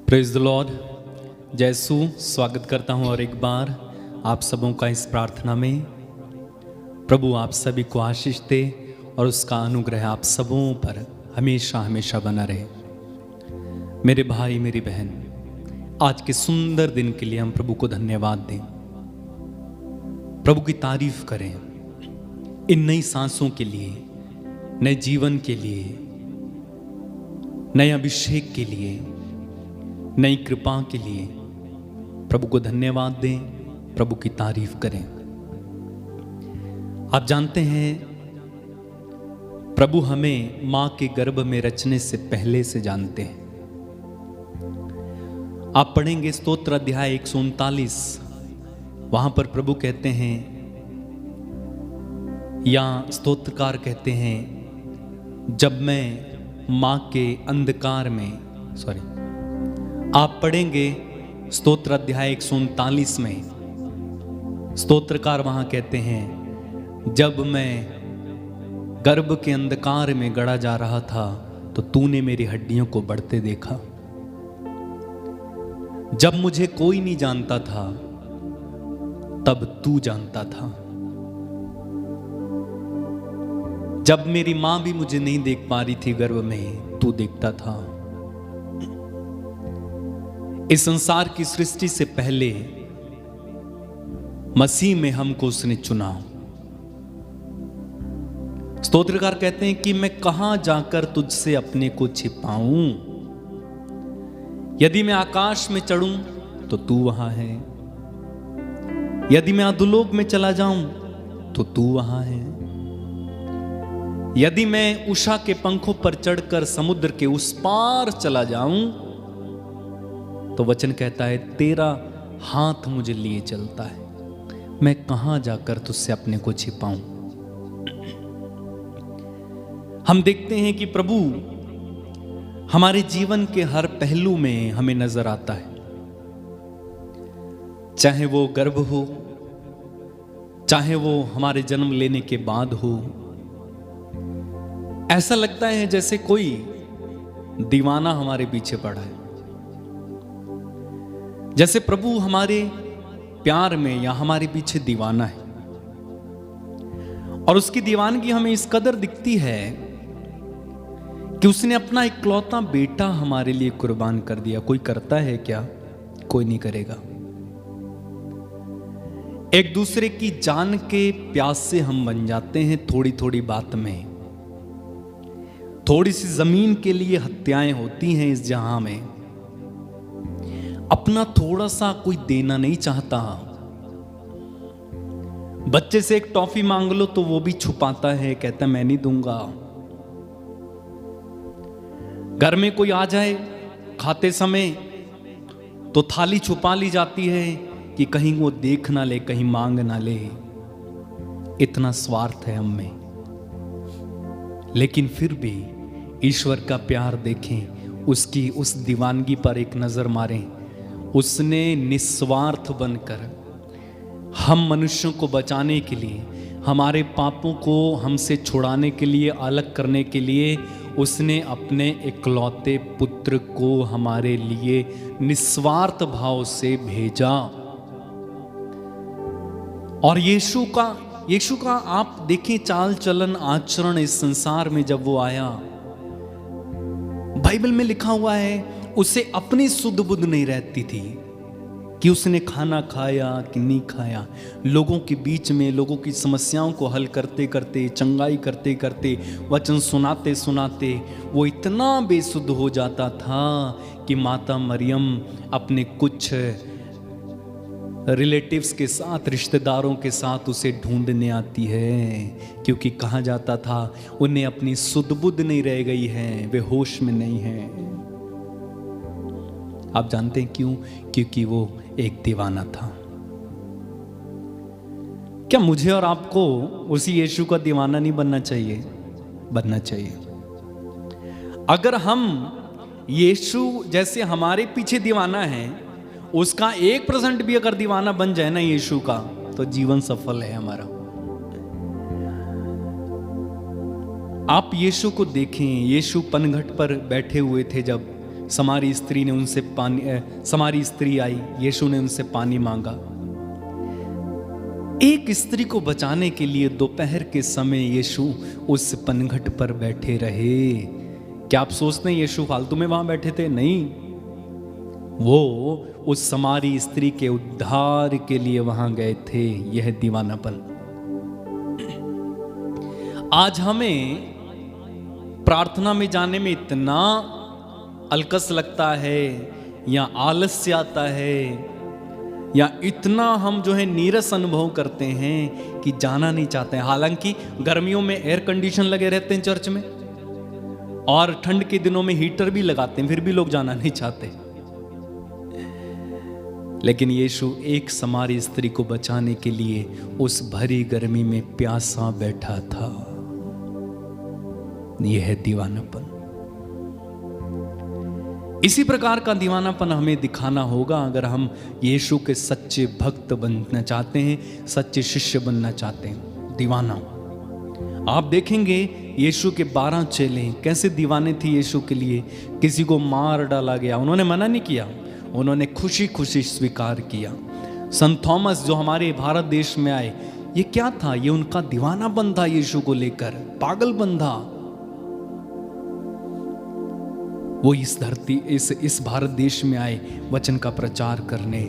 Praise the Lord. जैसु स्वागत करता हूं और एक बार आप सबों का इस प्रार्थना में। प्रभु आप सभी को आशीष दे और उसका अनुग्रह आप सबों पर हमेशा हमेशा बना रहे। मेरे भाई मेरी बहन, आज के सुंदर दिन के लिए हम प्रभु को धन्यवाद दें, प्रभु की तारीफ करें इन नई सांसों के लिए, नए जीवन के लिए, नए अभिषेक के लिए, नई कृपा के लिए प्रभु को धन्यवाद दें, प्रभु की तारीफ करें। आप जानते हैं प्रभु हमें मां के गर्भ में रचने से पहले से जानते हैं। आप पढ़ेंगे स्तोत्र अध्याय 139, वहां पर प्रभु कहते हैं या स्तोत्रकार कहते हैं, जब मैं मां के अंधकार में आप पढ़ेंगे स्तोत्र अध्याय 139 में स्तोत्रकार वहां कहते हैं, जब मैं गर्भ के अंधकार में गड़ा जा रहा था तो तूने मेरी हड्डियों को बढ़ते देखा। जब मुझे कोई नहीं जानता था तब तू जानता था। जब मेरी मां भी मुझे नहीं देख पा रही थी गर्भ में, तू देखता था। इस संसार की सृष्टि से पहले मसीह में हमको उसने चुना। स्तोत्रकार कहते हैं कि मैं कहां जाकर तुझसे अपने को छिपाऊं। यदि मैं आकाश में चढ़ूं तो तू वहां है, यदि मैं अधोलोक में चला जाऊं तो तू वहां है, यदि मैं उषा के पंखों पर चढ़कर समुद्र के उस पार चला जाऊं तो वचन कहता है तेरा हाथ मुझे लिए चलता है। मैं कहां जाकर तुझसे अपने को छिपाऊं। हम देखते हैं कि प्रभु हमारे जीवन के हर पहलू में हमें नजर आता है, चाहे वो गर्भ हो, चाहे वो हमारे जन्म लेने के बाद हो। ऐसा लगता है जैसे कोई दीवाना हमारे पीछे पड़ा है, जैसे प्रभु हमारे प्यार में या हमारे पीछे दीवाना है। और उसकी दीवानगी हमें इस कदर दिखती है कि उसने अपना इकलौता बेटा हमारे लिए कुर्बान कर दिया। कोई करता है क्या? कोई नहीं करेगा। एक दूसरे की जान के प्यास से हम बन जाते हैं। थोड़ी थोड़ी बात में, थोड़ी सी जमीन के लिए हत्याएं होती हैं इस जहां में। अपना थोड़ा सा कोई देना नहीं चाहता। बच्चे से एक टॉफी मांग लो तो वो भी छुपाता है, कहता मैं नहीं दूंगा। घर में कोई आ जाए खाते समय तो थाली छुपा ली जाती है कि कहीं वो देख ना ले, कहीं मांग ना ले। इतना स्वार्थ है हम में। लेकिन फिर भी ईश्वर का प्यार देखें, उसकी उस दीवानगी पर एक नजर मारें। उसने निस्वार्थ बनकर हम मनुष्यों को बचाने के लिए, हमारे पापों को हमसे छुड़ाने के लिए, अलग करने के लिए उसने अपने इकलौते पुत्र को हमारे लिए निस्वार्थ भाव से भेजा। और यीशु का आप देखें चाल चलन आचरण इस संसार में। जब वो आया, बाइबल में लिखा हुआ है उसे अपनी सुध बुध नहीं रहती थी कि उसने खाना खाया कि नहीं खाया। लोगों के बीच में, लोगों की समस्याओं को हल करते करते, चंगाई करते करते, वचन सुनाते सुनाते वो इतना बेसुध हो जाता था कि माता मरियम अपने कुछ रिलेटिव्स के साथ, रिश्तेदारों के साथ उसे ढूंढने आती है, क्योंकि कहा जाता था उन्हें अपनी सुध बुध नहीं रह गई है, वे होश में नहीं है। आप जानते हैं क्यों? क्योंकि वो एक दीवाना था। क्या मुझे और आपको उसी यीशु का दीवाना नहीं बनना चाहिए? बनना चाहिए। अगर हम यीशु जैसे हमारे पीछे दीवाना है, उसका 1% भी अगर दीवाना बन जाए ना यीशु का, तो जीवन सफल है हमारा। आप यीशु को देखें। यीशु पनघट पर बैठे हुए थे जब समारी स्त्री ने उनसे समारी स्त्री आई, यीशु ने उनसे पानी मांगा। एक स्त्री को बचाने के लिए दोपहर के समय यीशु उस पनघट पर बैठे रहे। क्या आप सोचते हैं यीशु फालतू में वहां बैठे थे? नहीं, वो उस समारी स्त्री के उद्धार के लिए वहां गए थे। यह दीवानापन। आज हमें प्रार्थना में जाने में इतना अलकस लगता है या आलस्य आता है या इतना हम जो है नीरस अनुभव करते हैं कि जाना नहीं चाहते हैं। हालांकि गर्मियों में एयर कंडीशन लगे रहते हैं चर्च में और ठंड के दिनों में हीटर भी लगाते हैं, फिर भी लोग जाना नहीं चाहते। लेकिन यीशु एक समारी स्त्री को बचाने के लिए उस भरी गर्मी में प्यासा बैठा था। यह है दीवानापन। इसी प्रकार का दीवानापन हमें दिखाना होगा अगर हम यीशु के सच्चे भक्त बनना चाहते हैं, सच्चे शिष्य बनना चाहते हैं। दीवाना। आप देखेंगे यीशु के 12 चेले कैसे दीवाने थे यीशु के लिए। किसी को मार डाला गया, उन्होंने मना नहीं किया, उन्होंने खुशी खुशी स्वीकार किया। संत थॉमस जो हमारे भारत देश में आए, ये क्या था? ये उनका दीवानापन था यीशु को लेकर, पागलपन था। वो इस धरती इस भारत देश में आए वचन का प्रचार करने।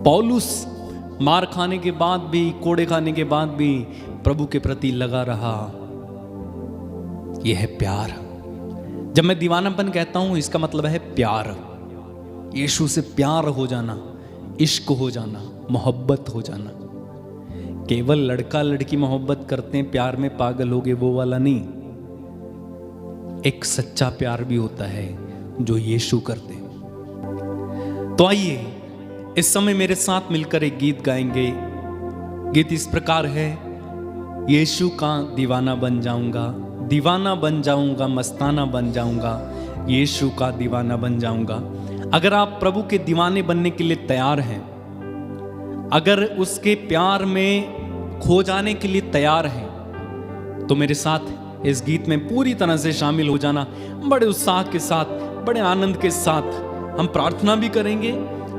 पौलुस मार खाने के बाद भी, कोड़े खाने के बाद भी प्रभु के प्रति लगा रहा। यह है प्यार। जब मैं दीवानापन कहता हूं इसका मतलब है प्यार। यीशु से प्यार हो जाना, इश्क हो जाना, मोहब्बत हो जाना। केवल लड़का लड़की मोहब्बत करते हैं, प्यार में पागल हो गए, वो वाला नहीं। एक सच्चा प्यार भी होता है जो यीशु करते। तो आइए इस समय मेरे साथ मिलकर एक गीत गाएंगे। गीत इस प्रकार है, यीशु का दीवाना बन जाऊंगा, दीवाना बन जाऊंगा, मस्ताना बन जाऊंगा, यीशु का दीवाना बन जाऊंगा। अगर आप प्रभु के दीवाने बनने के लिए तैयार हैं, अगर उसके प्यार में खो जाने के लिए तैयार हैं, तो मेरे साथ इस गीत में पूरी तरह से शामिल हो जाना। बड़े उत्साह के साथ, बड़े आनंद के साथ हम प्रार्थना भी करेंगे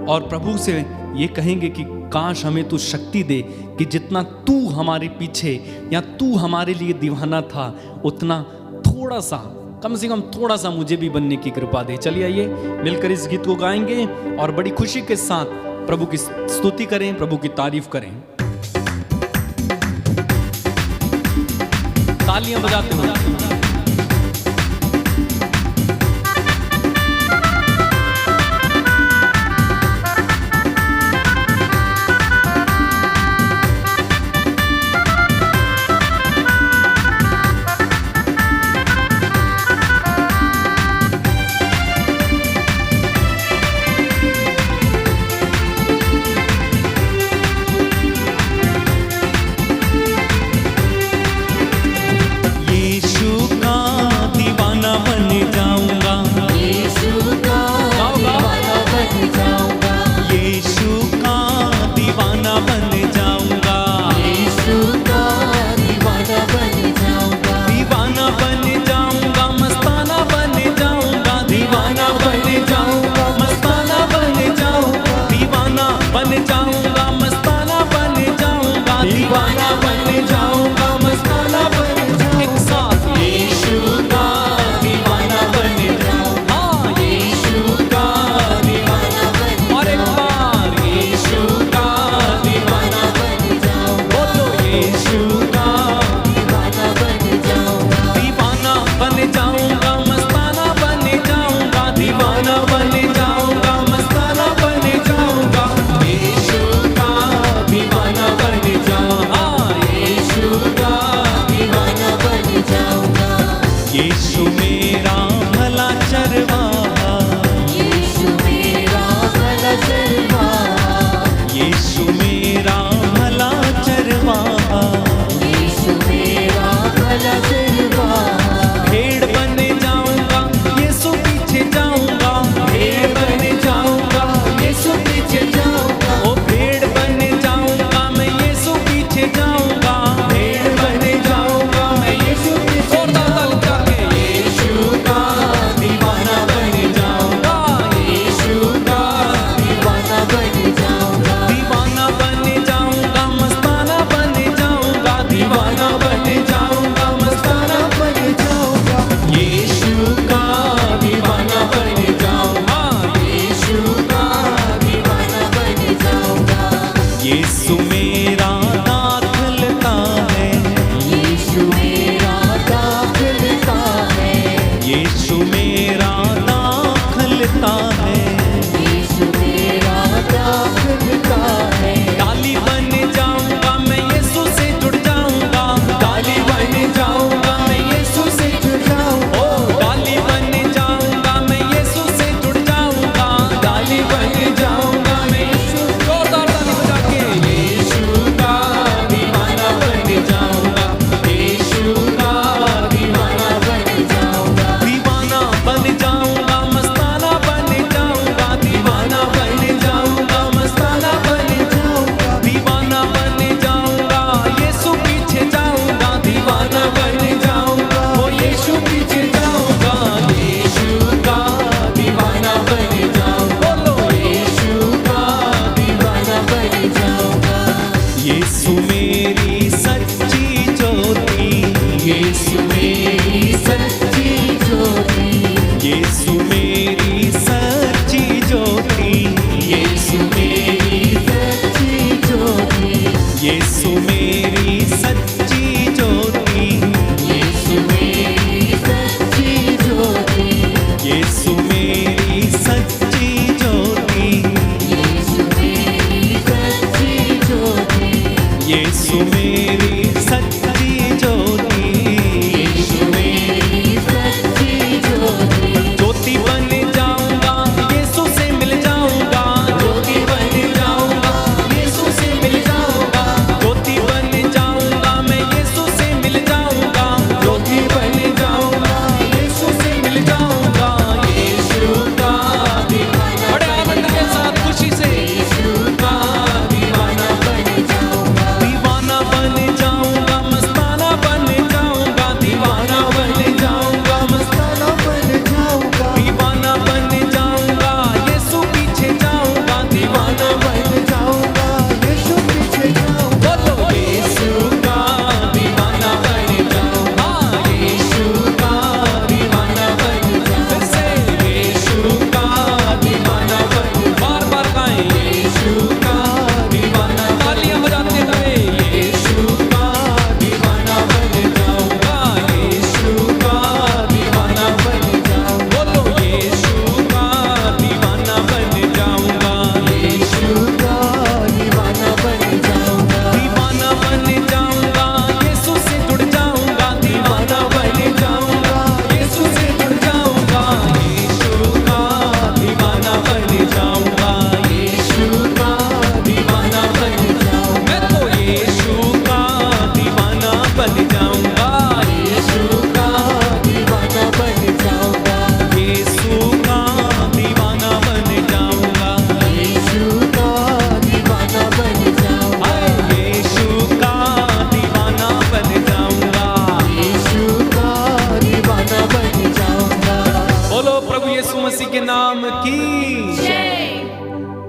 और प्रभु से ये कहेंगे कि काश हमें तू शक्ति दे कि जितना तू हमारे पीछे या तू हमारे लिए दीवाना था, उतना थोड़ा सा, कम से कम थोड़ा सा मुझे भी बनने की कृपा दे। चलिए आइए मिलकर इस गीत को गाएंगे और बड़ी खुशी के साथ प्रभु की स्तुति करें, प्रभु की तारीफ करें। तालियां बजाते हुए। यीशु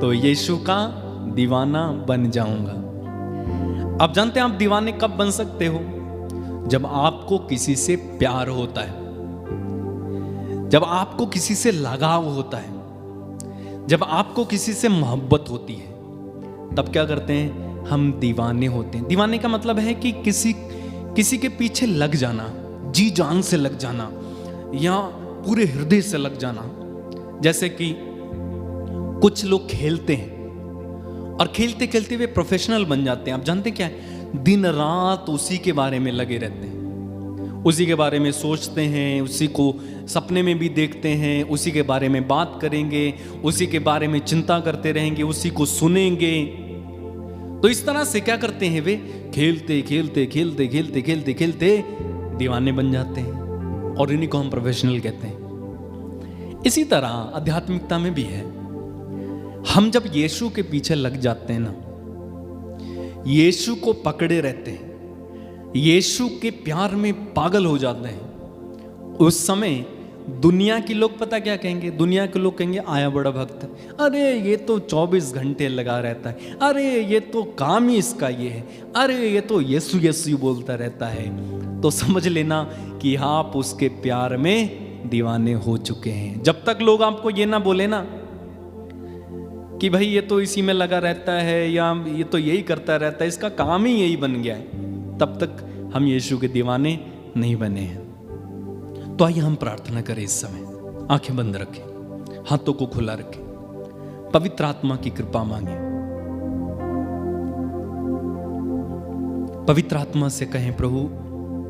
तो यीशु का दीवाना बन जाऊंगा। आप जानते हैं आप दीवाने कब बन सकते हो? जब आपको किसी से प्यार होता है, जब आपको किसी से लगाव होता है, जब आपको किसी से मोहब्बत होती है, तब क्या करते हैं? हम दीवाने होते हैं। दीवाने का मतलब है कि किसी के पीछे लग जाना, जी जान से लग जाना या पूरे हृदय से लग जाना। जैसे कि कुछ लोग खेलते हैं और खेलते खेलते वे प्रोफेशनल बन जाते हैं। आप जानते क्या है? दिन रात उसी के बारे में लगे रहते हैं, उसी के बारे में सोचते हैं, उसी को सपने में भी देखते हैं, उसी के बारे में बात करेंगे, उसी के बारे में चिंता करते रहेंगे, उसी को सुनेंगे। तो इस तरह से क्या करते हैं? वे खेलते खेलते खेलते खेलते खेलते खेलते दीवाने बन जाते हैं और इन्हीं को हम प्रोफेशनल कहते हैं। इसी तरह आध्यात्मिकता में भी है। हम जब यीशु के पीछे लग जाते हैं ना, यीशु को पकड़े रहते हैं, यीशु के प्यार में पागल हो जाते हैं, उस समय दुनिया के लोग पता क्या कहेंगे? दुनिया के लोग कहेंगे आया बड़ा भक्त, अरे ये तो 24 घंटे लगा रहता है, अरे ये तो काम ही इसका ये है, अरे ये तो यीशु यीशु बोलता रहता है। तो समझ लेना कि आप उसके प्यार में दीवाने हो चुके हैं। जब तक लोग आपको ये ना बोले ना कि भाई ये तो इसी में लगा रहता है या ये तो यही करता रहता है, इसका काम ही यही बन गया है, तब तक हम यीशु के दीवाने नहीं बने हैं। तो आइए हम प्रार्थना करें इस समय। आंखें बंद रखें, हाथों को खुला रखें, पवित्र आत्मा की कृपा मांगे। पवित्र आत्मा से कहें, प्रभु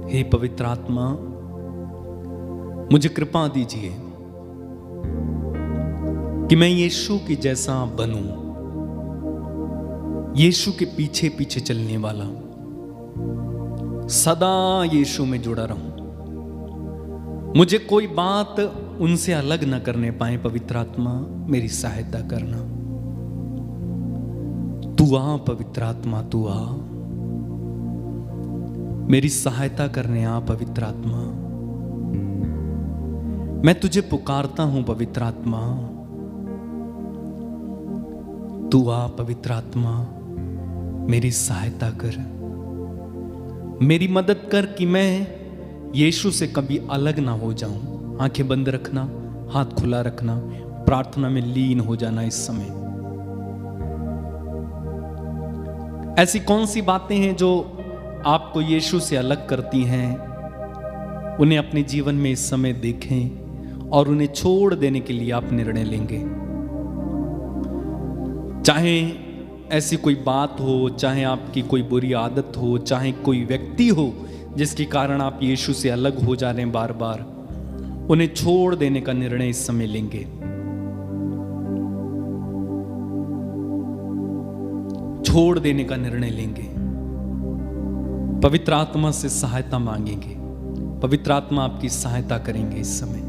हे पवित्र आत्मा, मुझे कृपा दीजिए कि मैं यीशु की जैसा बनूं, यीशु के पीछे पीछे चलने वाला, सदा यीशु में जुड़ा रहूं, मुझे कोई बात उनसे अलग न करने पाए। पवित्र आत्मा मेरी सहायता करना। तू आ पवित्र आत्मा, तू आ मेरी सहायता करने आ पवित्र आत्मा। मैं तुझे पुकारता हूं पवित्र आत्मा, तू आ पवित्र आत्मा, मेरी सहायता कर, मेरी मदद कर कि मैं यीशु से कभी अलग ना हो जाऊं। आंखें बंद रखना, हाथ खुला रखना, प्रार्थना में लीन हो जाना इस समय। ऐसी कौन सी बातें हैं जो आपको यीशु से अलग करती हैं? उन्हें अपने जीवन में इस समय देखें और उन्हें छोड़ देने के लिए आप निर्णय लेंगे। चाहे ऐसी कोई बात हो, चाहे आपकी कोई बुरी आदत हो, चाहे कोई व्यक्ति हो जिसके कारण आप यीशु से अलग हो जा रहे हैं बार बार, उन्हें छोड़ देने का निर्णय इस समय लेंगे। छोड़ देने का निर्णय लेंगे। पवित्र आत्मा से सहायता मांगेंगे। पवित्र आत्मा आपकी सहायता करेंगे इस समय।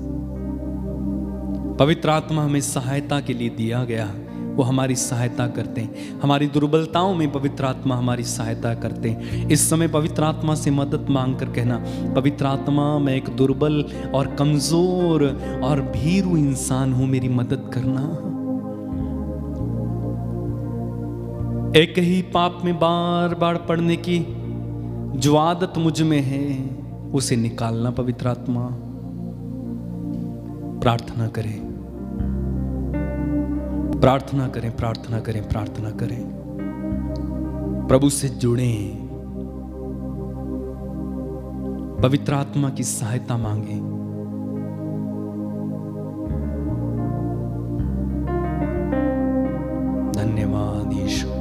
पवित्र आत्मा हमें सहायता के लिए दिया गया, वो हमारी सहायता करते हैं। हमारी दुर्बलताओं में पवित्र आत्मा हमारी सहायता करते हैं। इस समय पवित्र आत्मा से मदद मांग कर कहना, पवित्र आत्मा मैं एक दुर्बल और कमजोर और भीरू इंसान हूं, मेरी मदद करना। एक ही पाप में बार बार पड़ने की जो आदत मुझ में है, उसे निकालना पवित्र आत्मा। प्रार्थना करें, प्रार्थना करें, प्रार्थना करें, प्रार्थना करें। प्रभु से जुड़ें, पवित्र आत्मा की सहायता मांगें। धन्यवाद यीशु।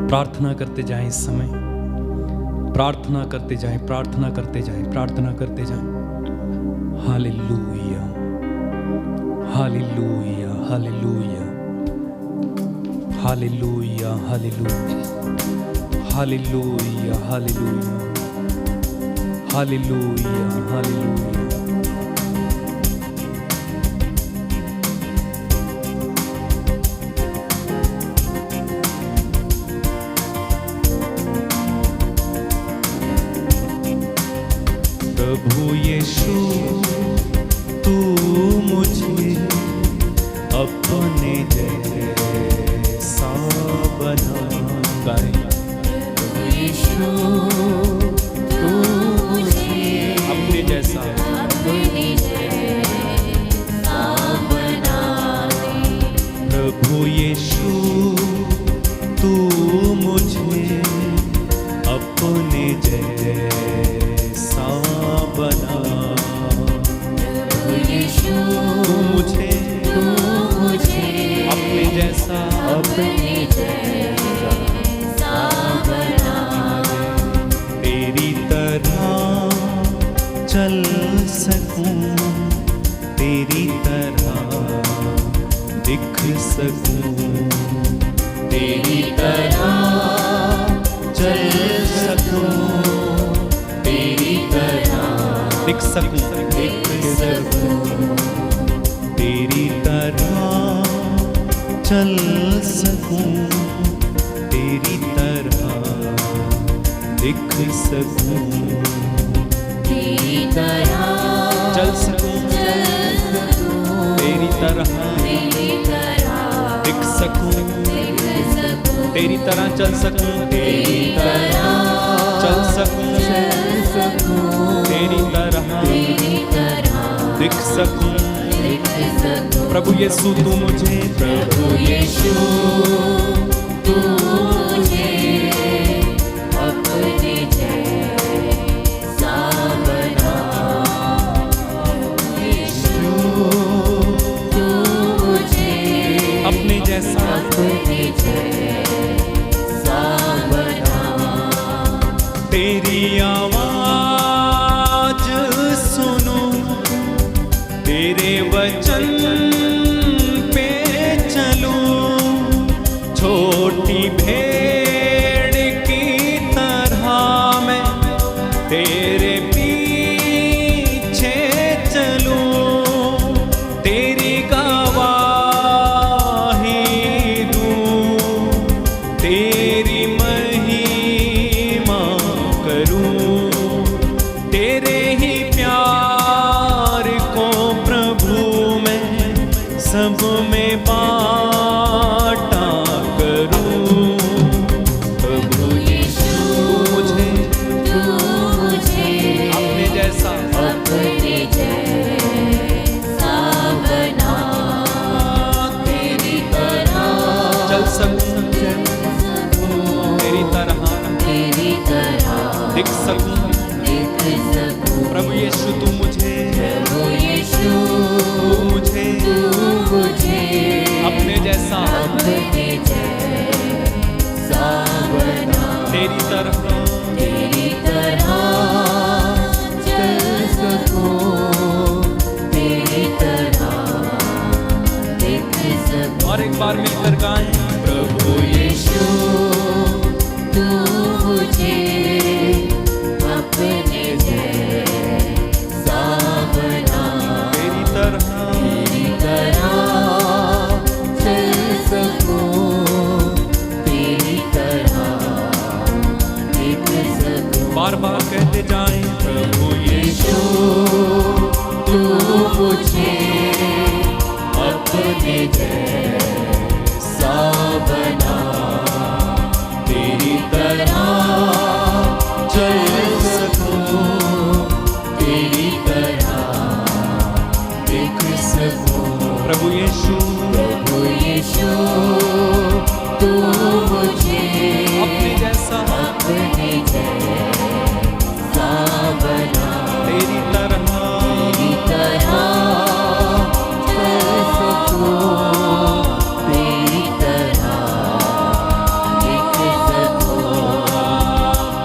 प्रार्थना करते जाएं इस समय, प्रार्थना करते जाएं, प्रार्थना करते जाएं, प्रार्थना करते जाएं। Hallelujah, hallelujah, hallelujah, hallelujah, hallelujah, hallelujah, hallelujah, hallelujah, hallelujah. प्रभु यीशु तू मुझे अपने जैसा बना। प्रभु यीशु तू मुझे अपने जैसा अपने जैसा बना दे। प्रभु यीशु तू मुझे अपने जैसा बना। प्रभु यीशु तू मुझे अपने जैसा बना। तेरी तरह चल सकूं, तेरी तरह दिख सकूं, तेरी तरह चल सकूं, तेरी तरह दिख सकूं, तेरी तरह चल सकूं, तेरी तरह दिख सकूं, तेरी तरह चल सकूं, तेरी तरह दिख सकूं, तेरी तरह चल सकूं, तेरी तरह चल सकूं, तेरी तरह दिख सकूं। प्रभु यीशु तू मुझे, प्रभु यीशु तू मुझे अपने जैसा बना। यीशु तू मुझे अपने जैसा बना। तेरी आवाज सुनूं, तेरे वचन पे चलूं, छोटी भेड़ की तरह मैं तेरे पीछे चलूं, तेरी गवाही दूं, तेरी महिमा करूं, तेरे ही प्यार को प्रभु मैं सब में बांटा करूं। प्रभु यीशु मुझे तू मुझे अपने जैसा अपने जैसा बना। तेरी तरह चल सकूं, तेरी तरह दिख सकूं। प्रभु यीशु तू मुझे, प्रभु यीशु तू मुझे तू मुझे अपने जैसा अपने जैसा बना। तेरी तरह चल सकूं, तेरी तरह दिख सकूं। और एक बार मिलकर गाएं। प्रभु यीशु तू मुझे अपने जैसा बना। तेरी तरह चल सकूं, तेरी तरह दिख सकूं। बार बार कहते जाएं। प्रभु यीशु तू मुझे अपने जैसा बना। तेरी तरह चल सकूं, तेरी तरह दिख सकूं। प्रभु यीशु तू मुझे अपने जैसा अपने जैसा बना। तेरी तरह चल सकूं, तेरी तरह दिख सकूं।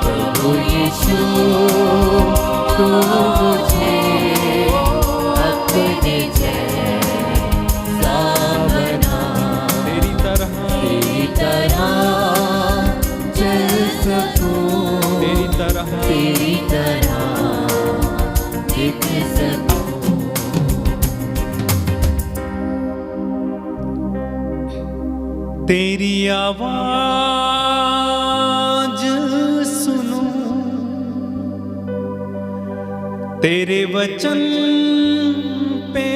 प्रभु यीशु तू मुझे अपने जैसा बना। तेरी तरह चल सकूं, तेरी तरह दिख सकूं। तेरी आवाज सुनूं, तेरे वचन पे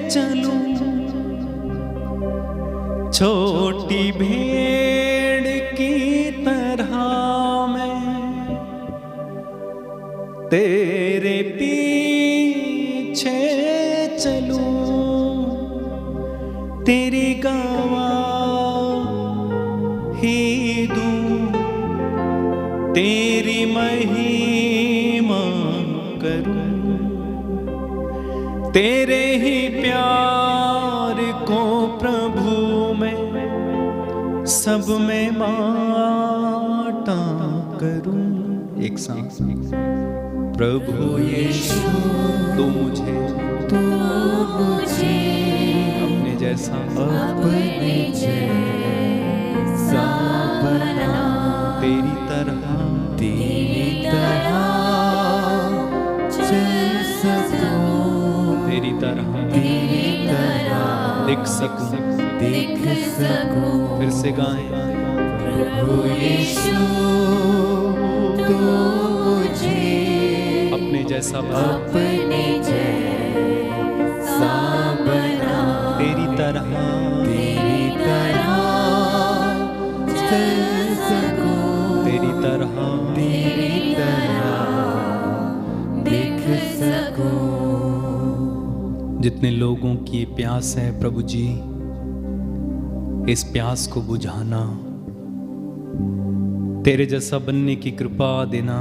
चलूं, छोटी भेड़ की तरह मैं तेरे पीछे चलूं, तेरी गवाही दूं, तेरी महिमा करूं, तेरे ही प्यार को प्रभु मैं सब में बांटा करूं। एक सांस। प्रभु यीशु तू मुझे अपने जैसा बना, तेरी तरह चल सकूं, तेरी तरह दिख सकूं। फिर से गाएं। प्रभु यीशु तू मुझे अपने जैसा बना, अपने जैसा बना, तेरी तरह चल सकूं, तेरी तरह दिख सकूं। जितने लोगों की ये प्यास है प्रभु जी, इस प्यास को बुझाना, तेरे जैसा बनने की कृपा देना,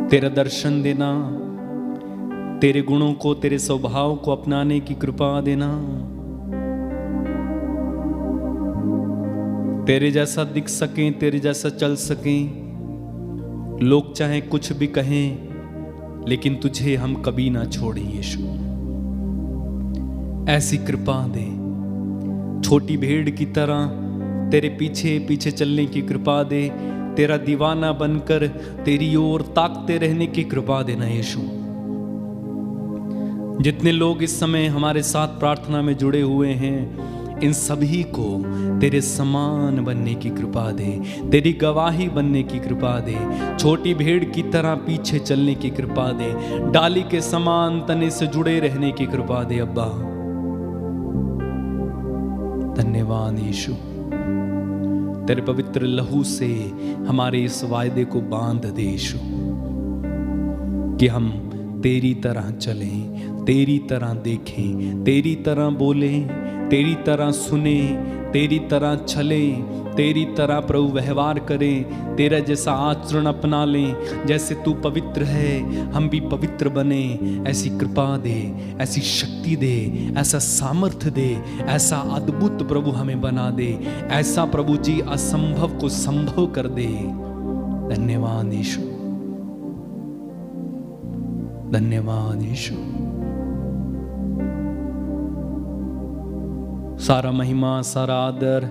तेरा दर्शन देना, तेरे गुणों को, तेरे स्वभाव को अपनाने की कृपा देना, तेरे जैसा दिख सकें, तेरे जैसा चल सकें। लोग चाहे कुछ भी कहें, लेकिन तुझे हम कभी ना छोड़ें यीशु। ऐसी कृपा दे, छोटी भेड़ की तरह तेरे पीछे पीछे चलने की कृपा दे, तेरा दीवाना बनकर तेरी ओर ताकते रहने की कृपा देना यीशु। जितने लोग इस समय हमारे साथ प्रार्थना में जुड़े हुए हैं, इन सभी को तेरे समान बनने की कृपा दे, तेरी गवाही बनने की कृपा दे, छोटी भेड़ की तरह पीछे चलने की कृपा दे, डाली के समान तने से जुड़े रहने की कृपा दे अब्बा। धन्यवाद यीशु, तेरे पवित्र लहू से हमारे इस वायदे को बांध दे यीशु, कि हम तेरी तरह चलें, तेरी तरह देखें, तेरी तरह बोलें, तेरी तरह सुने, तेरी तरह चले, तेरी तरह प्रभु व्यवहार करें, तेरा जैसा आचरण अपना लें। जैसे तू पवित्र है, हम भी पवित्र बने। ऐसी कृपा दे, ऐसी शक्ति दे, ऐसा सामर्थ्य दे, ऐसा अद्भुत प्रभु हमें बना दे, ऐसा प्रभु जी असंभव को संभव कर दे। धन्यवाद यीशु, धन्यवाद यीशु। सारा महिमा, सारा आदर,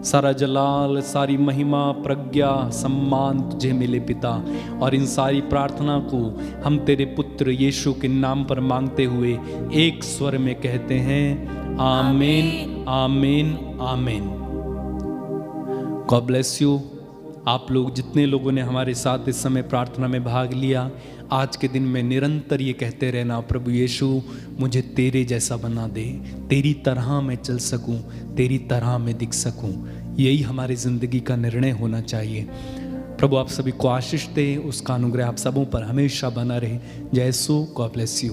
सारा जलाल, सारी महिमा, प्रज्ञा, सम्मान तुझे मिले पिता। और इन सारी प्रार्थना को हम तेरे पुत्र यीशु के नाम पर मांगते हुए एक स्वर में कहते हैं, आमीन, आमीन, आमीन। God bless you. आप लोग जितने लोगों ने हमारे साथ इस समय प्रार्थना में भाग लिया, आज के दिन में निरंतर ये कहते रहना, प्रभु यीशु मुझे तेरे जैसा बना दे, तेरी तरह मैं चल सकूं, तेरी तरह मैं दिख सकूं। यही हमारी ज़िंदगी का निर्णय होना चाहिए। प्रभु आप सभी को आशीष दे, उसका अनुग्रह आप सबों पर हमेशा बना रहे। जय यीशु, गॉड ब्लेस यू।